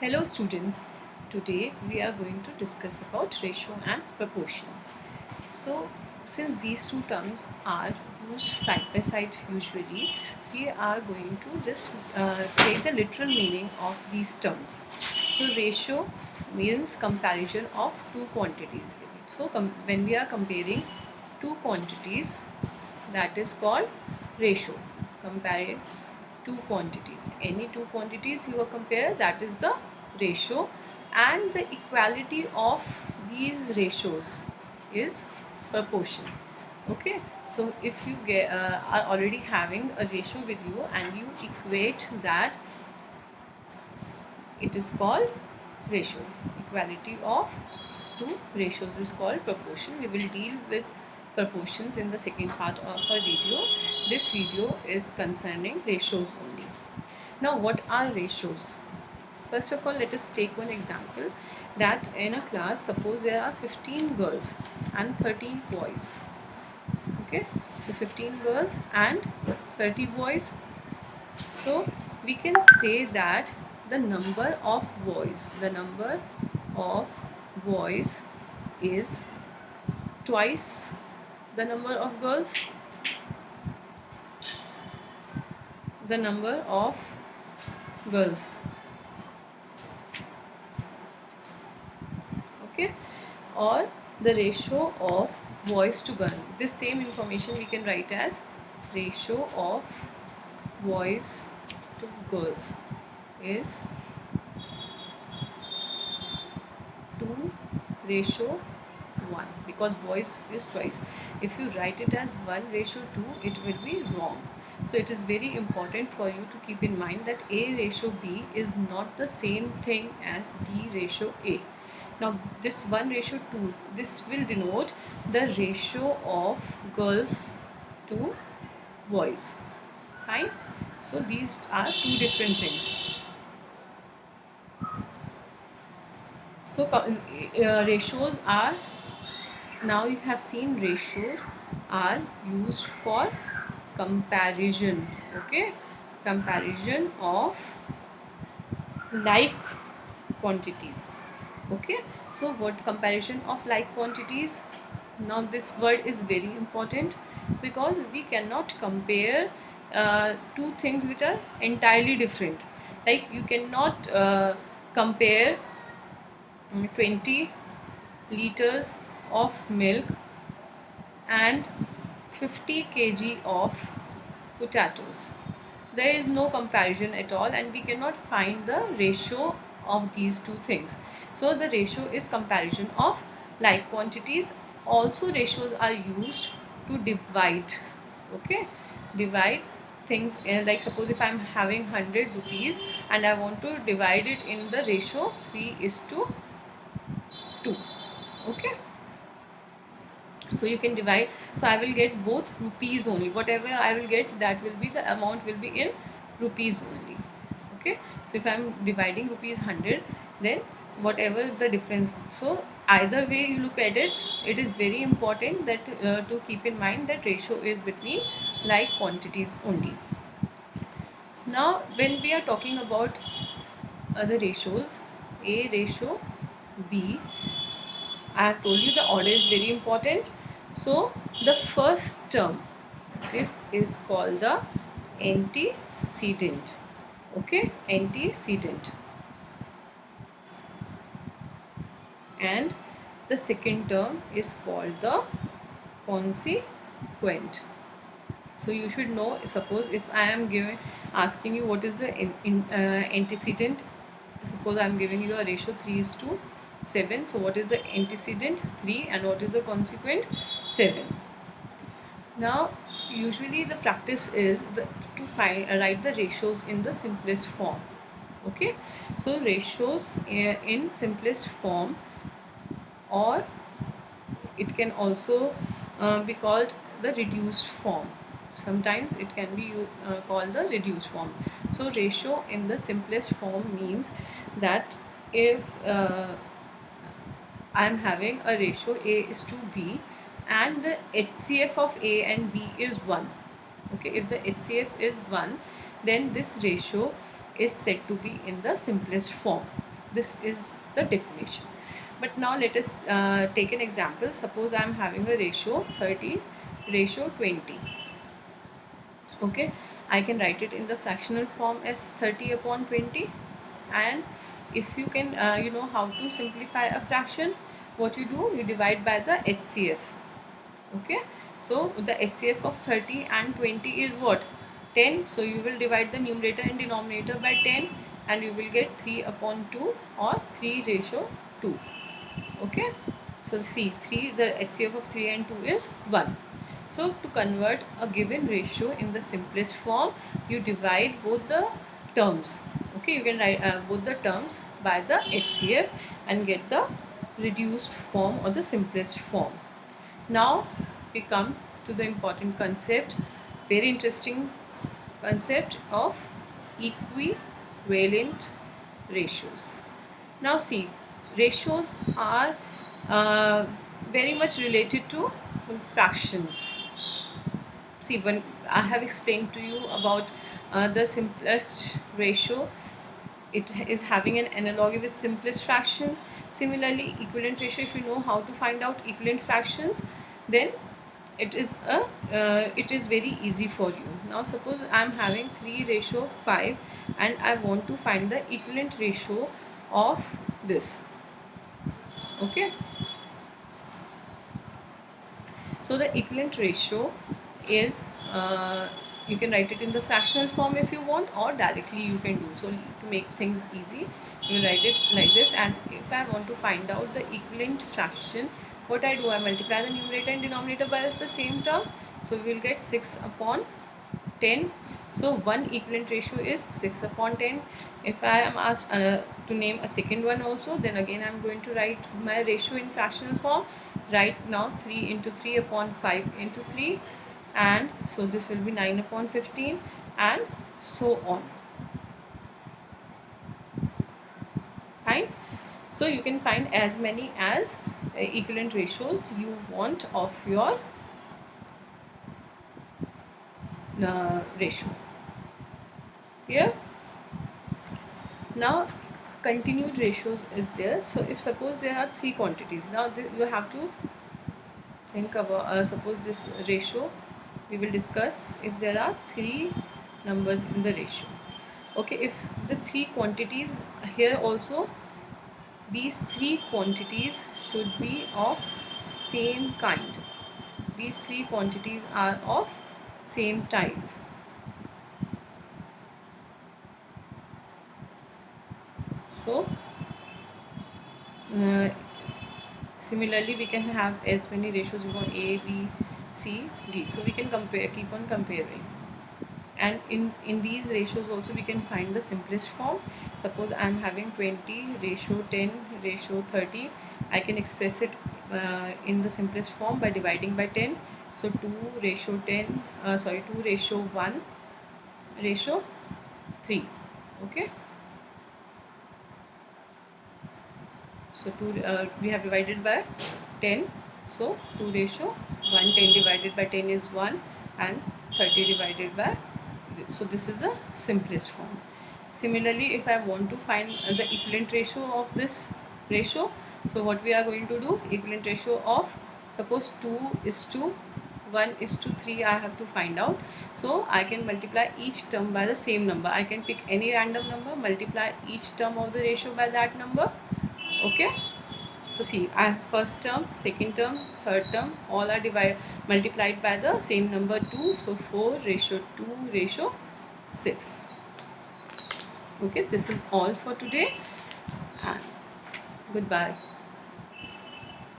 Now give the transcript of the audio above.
Hello students, today we are going to discuss about ratio and proportion. So since these two terms are used side by side usually, we are going to just take the literal meaning of these terms. So ratio means comparison of two quantities. So when we are comparing two quantities, that is called ratio. Compare two quantities, any two quantities you compare, that is the ratio, and the equality of these ratios is proportion. Okay, so if you are already having a ratio with you and you equate that, it is called ratio. Equality of two ratios is called proportion. We will deal with proportions in the second part of our video. This video is concerning ratios only. Now, what are ratios? First of all, let us take one example, that in a class, suppose there are 15 girls and 30 boys. Okay, so 15 girls and 30 boys. So we can say that the number of boys is twice the number of girls. The number of girls. Okay, or the ratio of boys to girls. This same information we can write as ratio of boys to girls is 2:1, because boys is twice. If you write it as 1:2, it will be wrong. So it is very important for you to keep in mind that A ratio B is not the same thing as B ratio A. Now this 1:2, this will denote the ratio of girls to boys. Fine. So these are two different things. So ratios are, now you have seen, ratios are used for comparison. Okay, comparison of like quantities. Okay, so what comparison of like quantities? Now this word is very important because we cannot compare two things which are entirely different. Like you cannot compare 20 liters of milk and 50 kg of potatoes. There is no comparison at all, and we cannot find the ratio of these two things. So the ratio is comparison of like quantities. Also ratios are used to divide. Okay, divide things, like suppose if I am having 100 rupees and I want to divide it in the ratio 3:2. Okay, so you can divide. So I will get both rupees only. Whatever I will get, that will be, the amount will be in rupees only. Okay, so if I am dividing rupees 100, then whatever the difference. So either way you look at it, it is very important that to keep in mind that ratio is between like quantities only. Now when we are talking about other ratios, A ratio B, I have told you the order is very important. So the first term, this is called the antecedent. Okay, antecedent. And the second term is called the consequent. So you should know, suppose if I am asking you what is the antecedent. Suppose I am giving you a ratio 3:7. So what is the antecedent? 3, and what is the consequent? 7. Now usually the practice is to write the ratios in the simplest form. Okay, so ratios in simplest form, or it can also be called the reduced form. Sometimes it can be called the reduced form. So ratio in the simplest form means that if I am having a ratio A:B and the HCF of A and B is 1. Okay, if the HCF is 1, then this ratio is said to be in the simplest form. This is the definition. But now let us take an example. Suppose I am having a ratio 30 ratio 20. Okay, I can write it in the fractional form as 30 upon 20. And if you can you know how to simplify a fraction, what you do, you divide by the HCF. Okay, so the HCF of 30 and 20 is what, 10. So you will divide the numerator and denominator by 10 and you will get 3 upon 2 or 3 ratio 2. Okay, so see, 3, the HCF of 3 and 2 is 1. So to convert a given ratio in the simplest form, you divide both the terms. Okay, you can write both the terms by the HCF and get the reduced form or the simplest form. Now we come to the important concept, very interesting concept of equivalent ratios. Now see, ratios are uh, very much related to fractions. See, when I have explained to you about the simplest ratio, it is having an analogy with simplest fraction. Similarly, equivalent ratio, if you know how to find out equivalent fractions, then it is very easy for you. Now suppose I am having 3 ratio 5 and I want to find the equivalent ratio of this. Okay, so the equivalent ratio is you can write it in the fractional form if you want, or directly you can do. So to make things easy, you write it like this. And if I want to find out the equivalent fraction, what I do, I multiply the numerator and denominator by the same term. So we will get 6 upon 10. So one equivalent ratio is 6 upon 10. If I am asked to name a second one also, then again I am going to write my ratio in fractional form. Right now 3 into 3 upon 5 into 3, and so this will be 9 upon 15 and so on. Fine. So you can find as many as equivalent ratios you want of your ratio. Here now continued ratios is there. So if suppose there are 3 quantities, now you have to think about suppose this ratio we will discuss if there are 3 numbers in the ratio. Okay, if the 3 quantities here also, these 3 quantities should be of same kind. These 3 quantities are of same type. So similarly we can have as many ratios you want, A, B, C, D. So we can compare, keep on comparing. And in these ratios also we can find the simplest form. Suppose I am having 20 ratio 10 ratio 30. I can express it in the simplest form by dividing by 10. So 2 ratio 10 2 ratio 1 ratio 3. Okay, so 2 we have divided by 10. So 2 ratio 1, 10 divided by 10 is 1 and 30 divided by, so this is the simplest form. Similarly, if I want to find the equivalent ratio of this ratio, so what we are going to do, equivalent ratio of, suppose 2 is to 1 is to 3 I have to find out. So I can multiply each term by the same number. I can pick any random number, multiply each term of the ratio by that number. Okay, so see, I have first term, second term, third term, all are multiplied by the same number 2. So 4 ratio 2 ratio 6. Okay, this is all for today and goodbye.